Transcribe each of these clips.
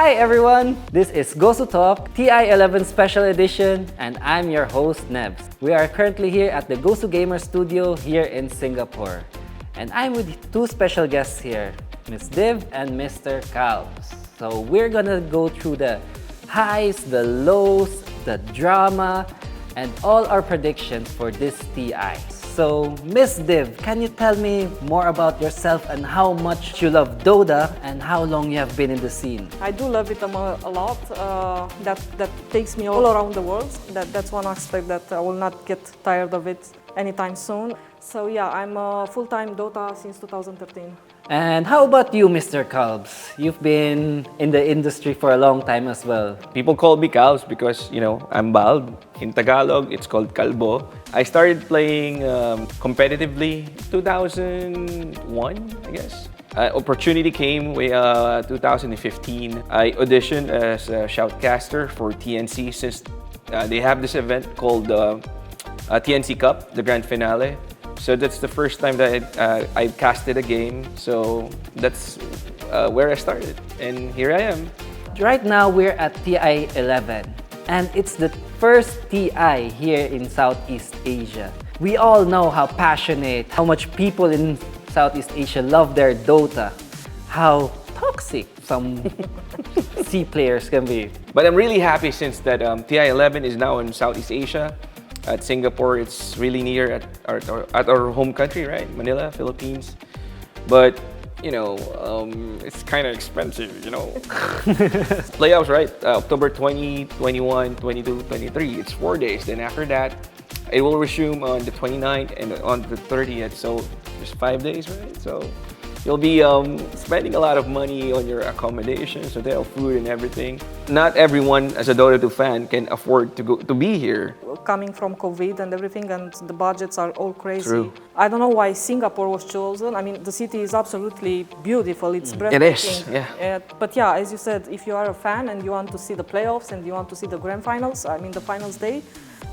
Hi everyone, this is GosuTalk TI11 Special Edition and I'm your host Nevz. We are currently here at the GosuGamers studio here in Singapore. And I'm with two special guests here, Ms. Div and Mr. Kalbz. So we're gonna go through the highs, the lows, the drama, and all our predictions for this TI. So, Miss Div, can you tell me more about yourself and how much you love Dota and how long you have been in the scene? I do love it a lot. That takes me all around the world. That's one aspect that I will not get tired of it anytime soon. So yeah, I'm a full-time Dota since 2013. And how about you, Mr. Kalbz? You've been in the industry for a long time as well. People call me Kalbz because, I'm bald. In Tagalog, it's called Kalbo. I started playing competitively 2001, I guess. Opportunity came way 2015. I auditioned as a shoutcaster for TNC since they have this event called TNC Cup, the grand finale. So that's the first time that I casted a game. So that's where I started. And here I am. Right now, we're at TI11. And it's the first TI here in Southeast Asia. We all know how passionate, how much people in Southeast Asia love their Dota. How toxic some C players can be. But I'm really happy since that TI11 is now in Southeast Asia. At Singapore, it's really near at our home country, right? Manila, Philippines. But, it's kind of expensive, Playoffs, right? October 20, 21, 22, 23. It's 4 days. Then after that, it will resume on the 29th and on the 30th. So just 5 days, right? So you'll be spending a lot of money on your accommodations, hotel, food, and everything. Not everyone, as a Dota 2 fan, can afford to be here. Coming from COVID and everything, and the budgets are all crazy. True. I don't know why Singapore was chosen. I mean, the city is absolutely beautiful. It's breathtaking. It is, yeah. But yeah, as you said, if you are a fan and you want to see the playoffs and you want to see the grand finals, the finals day,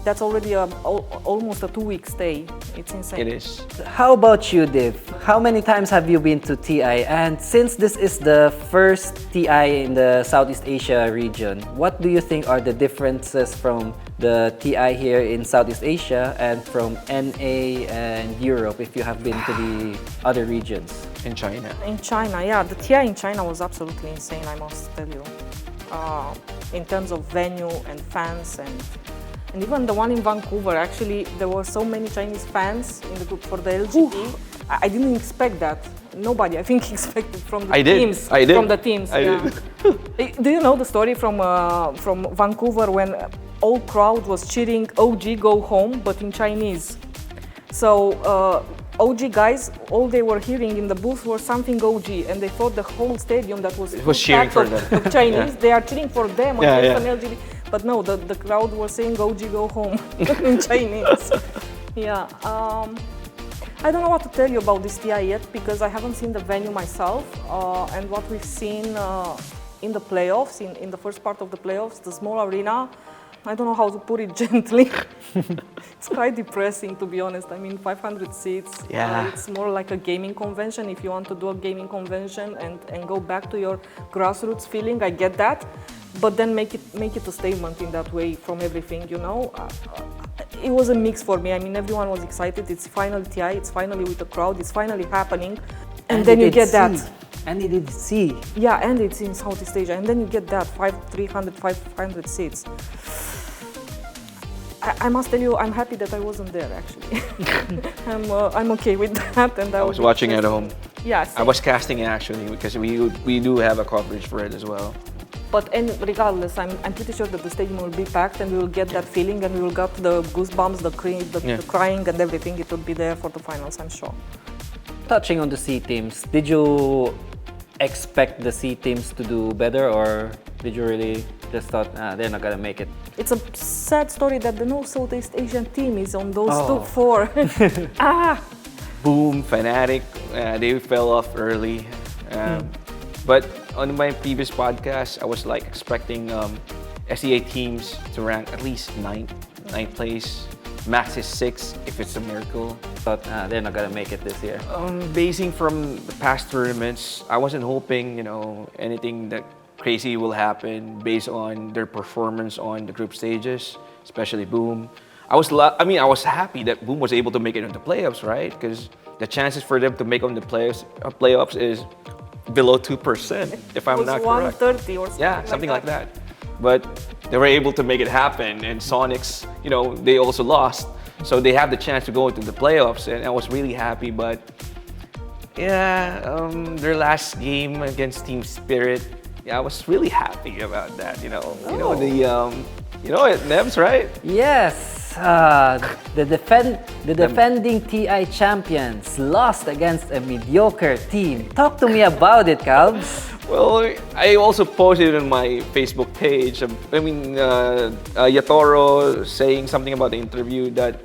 that's already almost a 2-week stay. It's insane. It is. How about you, Div? How many times have you been to TI? And since this is the first TI in the Southeast Asia region, what do you think are the differences from the TI here in Southeast Asia and from NA and Europe if you have been to the other regions? In China. In China, yeah. The TI in China was absolutely insane, I must tell you. In terms of venue and fans and even the one in Vancouver, actually, there were so many Chinese fans in the group for the LGT. I didn't expect that. Nobody, I think, expected from the teams. I did. From the teams, yeah. Do you know the story from Vancouver when all crowd was cheering OG go home, but in Chinese? So OG guys, all they were hearing in the booth was something OG, and they thought the whole stadium that was cheering for them. Chinese, Yeah. They are cheering for them against an LGBT. But no, the crowd was saying OG go home in Chinese. Yeah. I don't know what to tell you about this TI yet because I haven't seen the venue myself. And what we've seen in the playoffs, in the first part of the playoffs, the small arena, I don't know how to put it gently. It's quite depressing, to be honest. 500 seats. Yeah. It's more like a gaming convention. If you want to do a gaming convention and go back to your grassroots feeling, I get that. But then make it a statement in that way from everything, It was a mix for me. Everyone was excited. It's finally TI. It's finally with the crowd. It's finally happening. And then you get that. And it did see. Yeah, and it's in Southeast Asia. And then you get that 500 seats. I must tell you, I'm happy that I wasn't there, actually. I'm okay with that. And I was watching at home. Yeah. I was casting actually because we do have a coverage for it as well. But regardless, I'm pretty sure that the stadium will be packed and we will get that feeling and we will get the goosebumps, the crying and everything. It will be there for the finals, I'm sure. Touching on the C teams, did you expect the C teams to do better or did you really just thought, they're not gonna make it? It's a sad story that the Southeast Asian team is on those top 4. Boom, Fnatic, they fell off early. But on my previous podcast, I was expecting SEA teams to rank at least 9th place. Max is 6 if it's a miracle. But they're not gonna make it this year. Basing from the past tournaments, I wasn't hoping, anything that crazy will happen based on their performance on the group stages, especially Boom. I was happy that Boom was able to make it into playoffs, right? Because the chances for them to make it into playoffs is below 2%, if I'm not correct. 130 or something. Yeah, something like that. But they were able to make it happen, and Sonics, they also lost, so they have the chance to go into the playoffs, and I was really happy. But yeah, their last game against Team Spirit, I was really happy about that. Nevz, right? Yes, the defending TI champions lost against a mediocre team. Talk to me about it, Kalbz. Well, I also posted on my Facebook page. Yatoro saying something about the interview that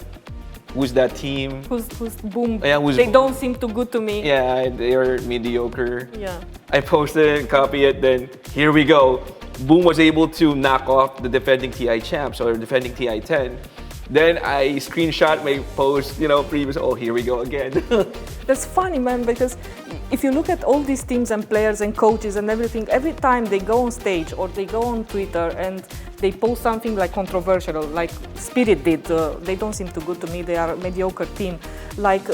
who's that team? Who's Boom? Yeah, they don't seem too good to me. Yeah, they're mediocre. Yeah. I posted it and copied it. Then here we go. Boom was able to knock off the defending TI champs or defending TI10. Then I screenshot my post, previous. Oh, here we go again. That's funny, man, because if you look at all these teams and players and coaches and everything, every time they go on stage or they go on Twitter and they post something like controversial, like Spirit did, they don't seem too good to me. They are a mediocre team. Like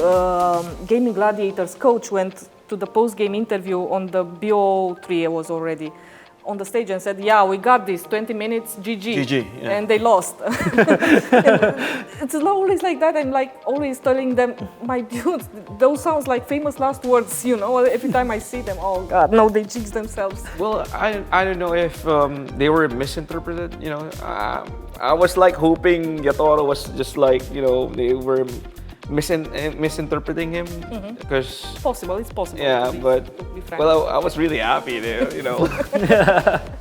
Gaming Gladiators coach went to the post-game interview on the BO3, it was already on the stage and said, yeah, we got this, 20 minutes, GG. Yeah. And they lost. It's always like that. I'm like always telling them, my dudes, those sounds like famous last words, every time I see them, oh God, no, they jinx themselves. Well, I don't know if they were misinterpreted, I was like hoping Yatoro was just like, they were misinterpreting him because It's possible. Yeah, to but be frank. well, I was really happy there.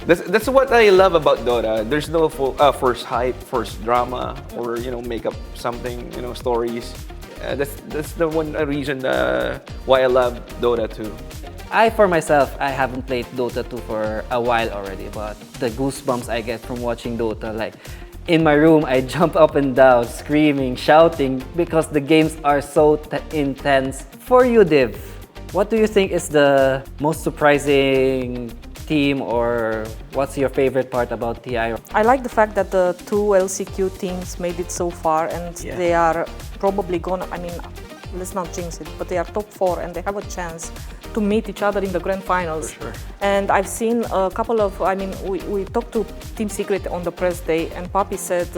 That's what I love about Dota. There's no first hype, first drama, or make up something, stories. That's the one reason why I love Dota 2. For myself, I haven't played Dota 2 for a while already, but the goosebumps I get from watching Dota, like in my room, I jump up and down, screaming, shouting, because the games are so intense. For you, Div, what do you think is the most surprising team, or what's your favorite part about TI? I like the fact that the two LCQ teams made it so far, and they are probably gonna, let's not jinx it, but they are top 4 and they have a chance to meet each other in the grand finals. For sure. And I've seen a couple of, we talked to Team Secret on the press day, and Papi said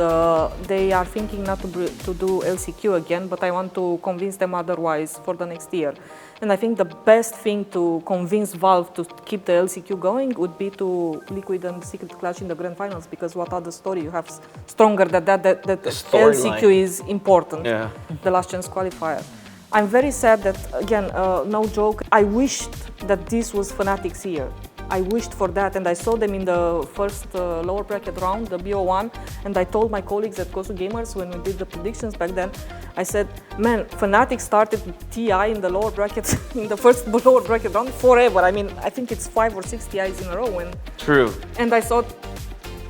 they are thinking not to do LCQ again, but I want to convince them otherwise for the next year. And I think the best thing to convince Valve to keep the LCQ going would be to Liquid and Secret clash in the grand finals, because what other story you have stronger that LCQ is important, the last chance qualifier. I'm very sad that, again, no joke, I wished that this was Fnatic's year. I wished for that, and I saw them in the first lower bracket round, the BO1, and I told my colleagues at GosuGamers when we did the predictions back then, I said, man, Fnatic started TI in the lower bracket, in the first lower bracket round forever. I think it's 5 or 6 TIs in a row. True. And I thought,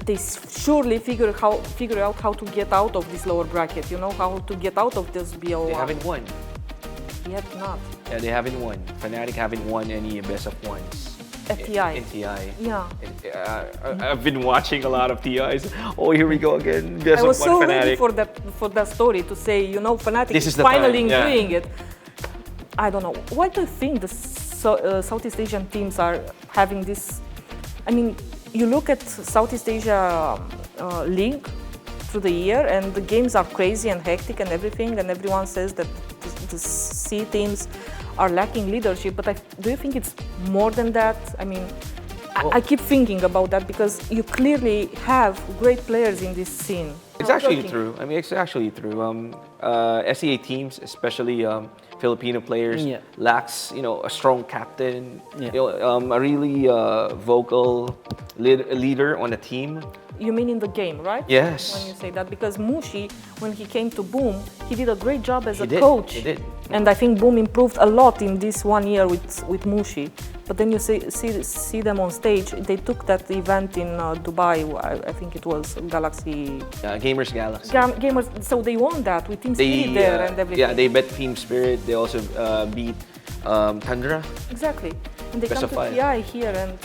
they surely figure out how to get out of this lower bracket, how to get out of this BO1. They haven't won. Yet not. Yeah, they haven't won. Fnatic haven't won any best of ones. At TI. In TI. Yeah. I've been watching a lot of TIs. Oh, here we go again. Best I was of one so Fnatic. ready for that story to say, Fnatic This is is the finally time, yeah. doing it. I don't know. Why do you think the Southeast Asian teams are having this? You look at Southeast Asia League through the year, and the games are crazy and hectic and everything, and everyone says that the C teams are lacking leadership, but do you think it's more than that? I keep thinking about that, because you clearly have great players in this scene. It's actually true. It's actually true. SEA teams, especially Filipino players, lacks a strong captain, a really vocal leader on the team. You mean in the game, right? Yes. When you say that, because Mushi, when he came to Boom, he did a great job as a coach. He did. And I think Boom improved a lot in this 1 year with Mushi. But then you see them on stage. They took that event in Dubai. I think it was Galaxy. Gamers Galaxy. Gamers. So they won that with Team Spirit there and everything. Yeah, they bet Team Spirit. They also beat Tundra. Exactly. And they Best come of to 5. TI here and.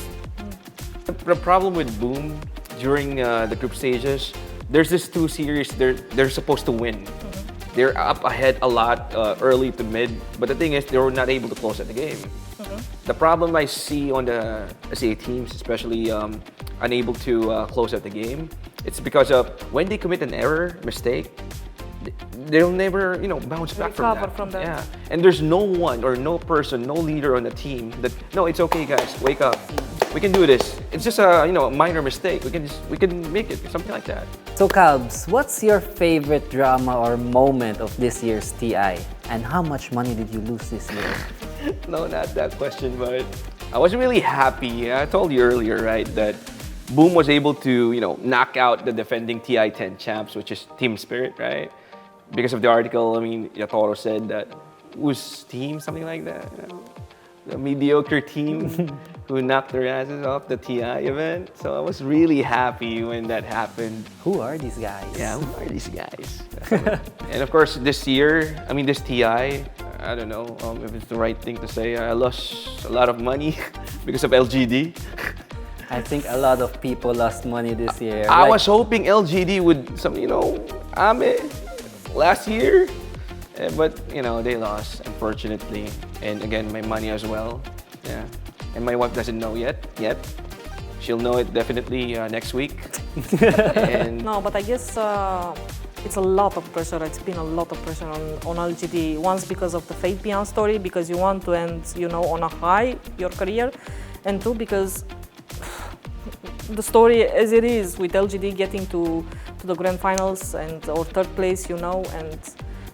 the problem with Boom during the group stages, there's this two series they're supposed to win. They're up ahead a lot early to mid, but the thing is they were not able to close out the game. The problem I see on the SA teams, especially unable to close out the game, it's because of when they commit an error, mistake, they'll never, bounce back from that. Yeah, and there's no one or no person, no leader on the team that, no, it's okay, guys, wake up, we can do this. It's just a minor mistake. We can make it, something like that. So Kalbz, what's your favorite drama or moment of this year's TI? And how much money did you lose this year? No, not that question, but I was really happy. I told you earlier, right, that Boom was able to, knock out the defending TI10 champs, which is Team Spirit, right? Because of the article, Yatoro said that whose team, something like that, the mediocre team who knocked their asses off the TI event. So I was really happy when that happened. Who are these guys? Yeah, who are these guys? And of course, this year, this TI, I don't know if it's the right thing to say. I lost a lot of money because of LGD. I think a lot of people lost money this year. I was hoping LGD would, Ame last year. But, they lost, unfortunately. And again, my money as well. Yeah. And my wife doesn't know yet. She'll know it definitely next week. No, but I guess it's a lot of pressure. It's been a lot of pressure on LGD. Once because of the Fate Beyond story, because you want to end, on a high, your career. And two, because the story as it is with LGD getting to the grand finals or third place, and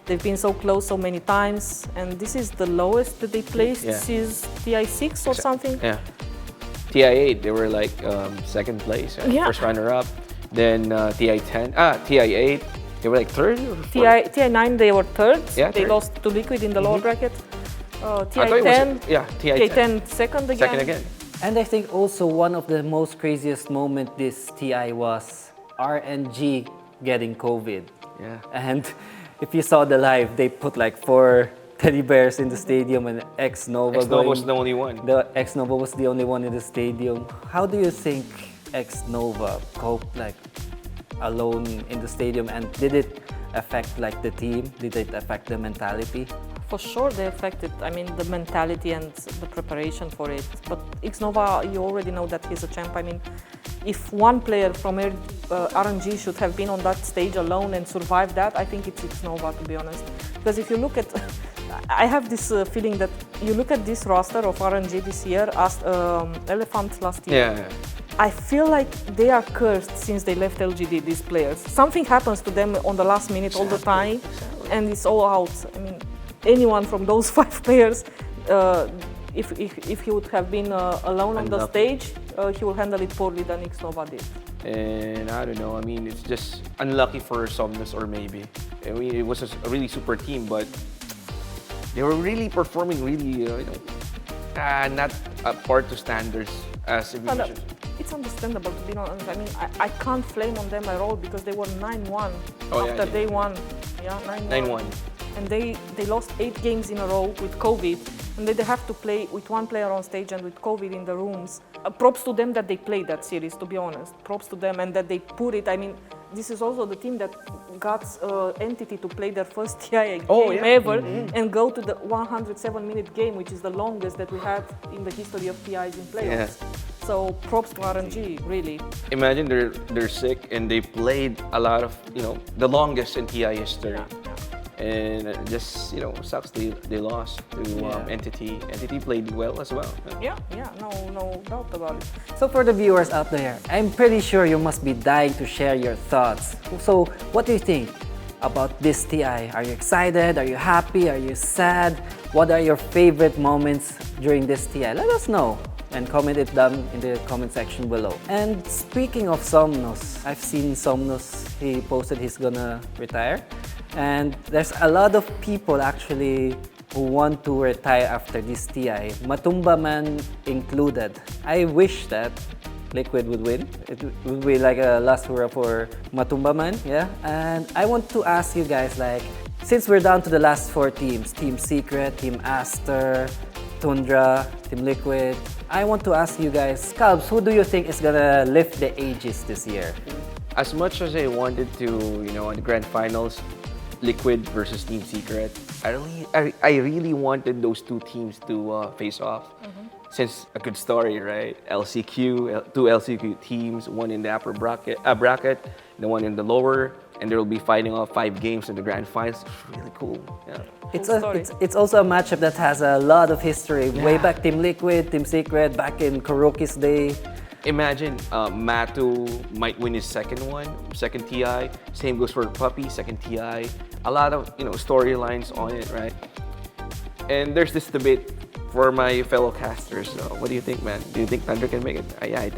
they've been so close so many times, and this is the lowest that they placed since TI6 or something. Yeah. TI8, they were like second place, first runner-up. Then TI8, they were like third or fourth? TI9, they were third. Yeah, they third. lost to Liquid in the lower bracket. TI10, TI10 second again. Second again. And I think also one of the most craziest moment this TI was RNG getting COVID. Yeah. And if you saw the live, they put like 4 teddy bears in the stadium and X-Nova was the only one. The X-Nova was the only one in the stadium. How do you think X-Nova coped like alone in the stadium, and did it affect like the team? Did it affect the mentality? For sure they affected, the mentality and the preparation for it. But X-Nova, you already know that he's a champ. If one player from RNG should have been on that stage alone and survived that, I think it's X-Nova, to be honest. Because if you look at, I have this feeling that you look at this roster of RNG this year, as Elephant last year. Yeah. I feel like they are cursed since they left LGD, these players. Something happens to them on the last minute all the time, and it's all out. Anyone from those 5 players, if he would have been alone on the stage, he will handle it poorly than X-Nova did. And I don't know, it's just unlucky for Somnus, or maybe. It was a really super team, but they were really performing really, not up to standards as a musician. It's understandable, to be honest. I can't flame on them at all because they were 9-1 after day one. Yeah, 9-1. And they lost 8 games in a row with COVID, and they have to play with 1 player on stage and with COVID in the rooms. Props to them that they played that series, to be honest. Props to them, and that they put it. This is also the team that got Entity to play their first TI game ever and go to the 107-minute game, which is the longest that we had in the history of TIs in playoffs. Yeah. So props to RNG, really. Imagine they're sick and they played a lot of, the longest in TI history. Yeah. And it just, sucks they lost to Entity. Entity played well as well. Yeah, no doubt about it. So for the viewers out there, I'm pretty sure you must be dying to share your thoughts. So what do you think about this TI? Are you excited? Are you happy? Are you sad? What are your favorite moments during this TI? Let us know and comment it down in the comment section below. And speaking of Somnus, I've seen Somnus, he posted he's gonna retire. And there's a lot of people actually who want to retire after this TI, Matumba Man included. I wish that Liquid would win. It would be like a last hurrah for Matumba Man, yeah? And I want to ask you guys, since we're down to the last 4 teams, Team Secret, Team Aster, Tundra, Team Liquid. I want to ask you guys, Kalbz, who do you think is gonna lift the Aegis this year? As much as I wanted to, on the grand finals, Liquid versus Team Secret, I really wanted those two teams to face off. Since a good story, right? LCQ, two LCQ teams, one in the upper bracket, the one in the lower, and they'll be fighting off 5 games in the grand finals. It's really cool. Yeah. It's also a matchup that has a lot of history. Way back, Team Liquid, Team Secret, back in Kuroki's day. Imagine Matu might win his second TI. Same goes for Puppy, second TI. A lot of storylines on it, right? And there's this debate for my fellow casters. So what do you think, man? Do you think Thunder can make it? Yeah, I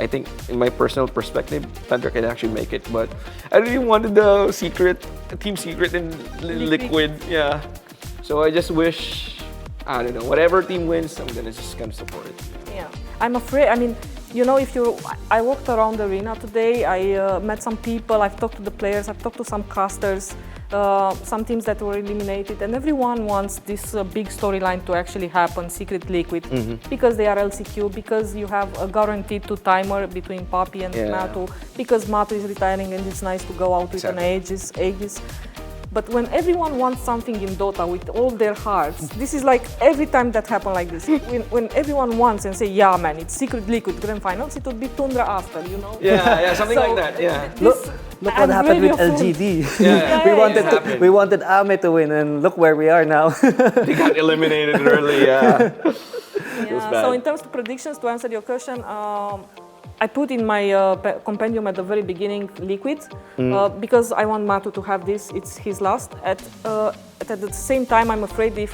think in my personal perspective, Thunder can actually make it. But I really wanted the Team Secret and Liquid. Yeah. So I just wish, I don't know, whatever team wins, I'm just gonna support it. Yeah. I'm afraid. I mean, I walked around the arena today. I met some people. I've talked to the players. I've talked to some casters. Some teams that were eliminated, and everyone wants this big storyline to actually happen, Secret Liquid, because they are LCQ, because you have a guaranteed 2-timer between Papi and Matu, because Matu is retiring and it's nice to go out with an Aegis. But when everyone wants something in Dota with all their hearts, this is like every time that happens like this. When everyone wants and say, yeah, man, it's Secret Liquid Grand Finals, it would be Tundra after, Yeah, something like that, yeah. Look what happened with LGD. Yeah, we wanted Ame to win, and look where we are now. They got eliminated early, yeah. So in terms of predictions, to answer your question, I put in my compendium at the very beginning Liquid because I want Matu to have this. It's his last. At the same time, I'm afraid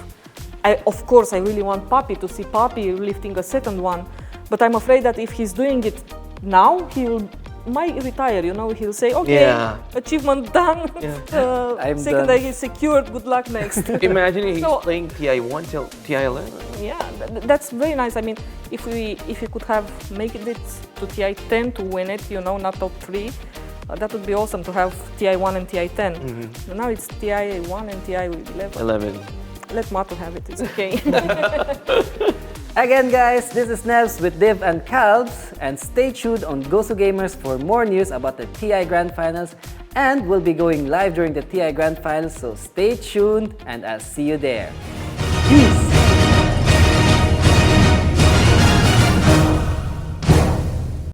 of course, I really want Papi to see Papi lifting a second one. But I'm afraid that if he's doing it now, might retire. He'll say, okay, achievement done. Second day is secured. Good luck next. Imagine he's playing TI1 till TI11. Yeah, that's very nice. I mean, if we could make it to TI10 to win it, not top 3, that would be awesome to have TI1 and TI10. Now it's TI1 and TI11. Let Matu have it. It's okay. Again, guys, this is Nevz with Div and Kalbz, and stay tuned on GosuGamers for more news about the TI Grand Finals, and we'll be going live during the TI Grand Finals, so stay tuned and I'll see you there.